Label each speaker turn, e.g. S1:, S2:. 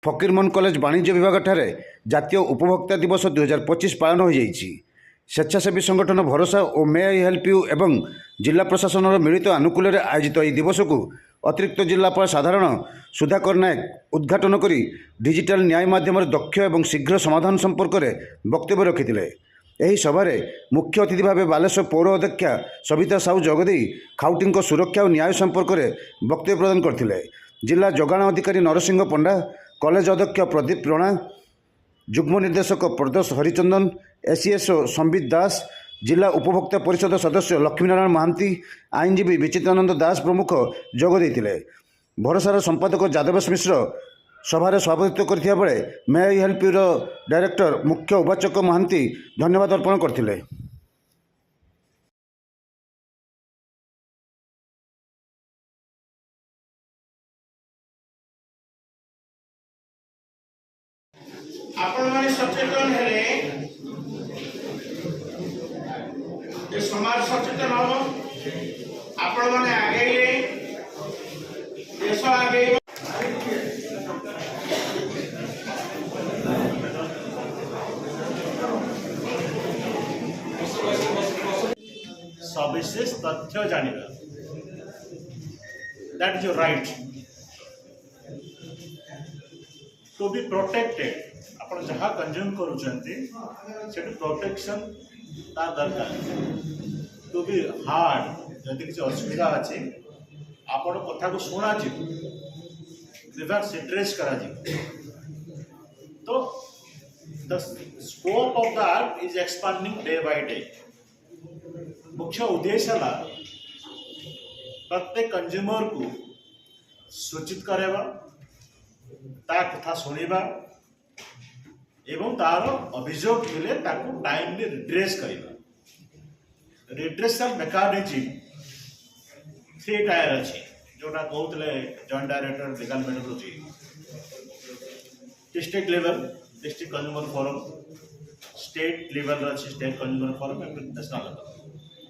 S1: Fakirmohan college ବାଣିଜ୍ୟ ବିଭାଗଠାରେ ଜାତୀୟ ଉପଭୋକ୍ତା ଦିବସ 2025 ପାଳନ ହୋଇଯାଇଛି। ସ୍ୱେଚ୍ଛାସେବୀ ସଂଗଠନ ଭରସା ଓ ମେ ଆଇ ହେଲ୍ପ ୟୁ ଏବଂ ଜିଲ୍ଲା ପ୍ରଶାସନର ମିଳିତ ଆନୁକୂଲ୍ୟରେ ଆୟୋଜିତ ଏହି ଦିବସକୁ ଅତିରିକ୍ତ ଜିଲ୍ଲାପାଳ ସାଧାରଣ ସୁଧାକର ନାୟକ ଉଦ୍ଘାଟନ କରି ଡିଜିଟାଲ ନ୍ୟାୟ ମାଧ୍ୟମରେ ଦକ୍ଷ ଏବଂ ଶୀଘ୍ର ସମାଧାନ ସମ୍ପର୍କରେ ବକ୍ତବ୍ୟ ରଖିଥିଲେ। ଏହି ସଭାରେ ମୁଖ୍ୟ ଅତିଥି ଭାବେ ବାଲେଶ୍ୱର ପୌର ଅଧ୍ୟକ୍ଷା ସବିତା ସାହୁ ଯୋଗଦେଇ ଖାଉଟିଙ୍କ ସୁରକ୍ଷା ଓ ନ୍ୟାୟ ସମ୍ପର୍କରେ ବକ୍ତବ୍ୟ ପ୍ରଦାନ କରିଥିଲେ। ଜିଲ୍ଲା ଯୋଗାଣ ଅଧିକାରୀ ନରସିଂହ ପଣ୍ଡା, କଲେଜ ଅଧ୍ୟକ୍ଷ ପ୍ରଦୀପ ରଣା, ଯୁଗ୍ମ ନିର୍ଦ୍ଦେଶକ ପ୍ରଦୋଷ ହରିଚନ୍ଦନ, ଏସିଏସ୍ଓ ସମ୍ବିତ ଦାସ, ଜିଲ୍ଲା ଉପଭୋକ୍ତା ପରିଷଦ ସଦସ୍ୟ ଲକ୍ଷ୍ମୀନାରାୟଣ ମହାନ୍ତି, ଆଇନଜୀବୀ ବିଚିତ୍ରାନନ୍ଦ ଦାସ ପ୍ରମୁଖ ଯୋଗ ଦେଇଥିଲେ। ଭରସାର ସମ୍ପାଦକ ଯାଦବେଶ ମିଶ୍ର ସଭାରେ ସଭାପତିତ୍ୱ କରିଥିବା ବେଳେ May I help your director ମୁଖ୍ୟ ଉବାଚକ ମହାନ୍ତି ଧନ୍ୟବାଦ ଅର୍ପଣ କରିଥିଲେ।
S2: आपण माने सचेतन हेले जे समाज सचेतन हो, आपण माने आगेले देश आगे सविशेष तथ्य जानिबा, that is your right to be protected. आपण जहाँ कंज्यूम करुचंती सेठी प्रोटेक्शन ता दरकार। टू बी हार्ड जदि किसी असुविधा अच्छे आपण कथा को शुणा ग्रीवांस एड्रेस करा। तो the scope of that is expanding day by day. मुख्य उद्देश्य है प्रत्येक कंज्यूमर को सूचित करवा, ता कथा शुणा एवं तार अभियोग मिले ताकू टाइमली रिड्रेस करवा। रिड्रेसल मेकानिजम 3 टायर अच्छी जोटा कहते joint director legal metrology, district level district consumer forum, state level अच्छी स्टेट कंज्यूमर फोरम एवं नेशनल लेवल।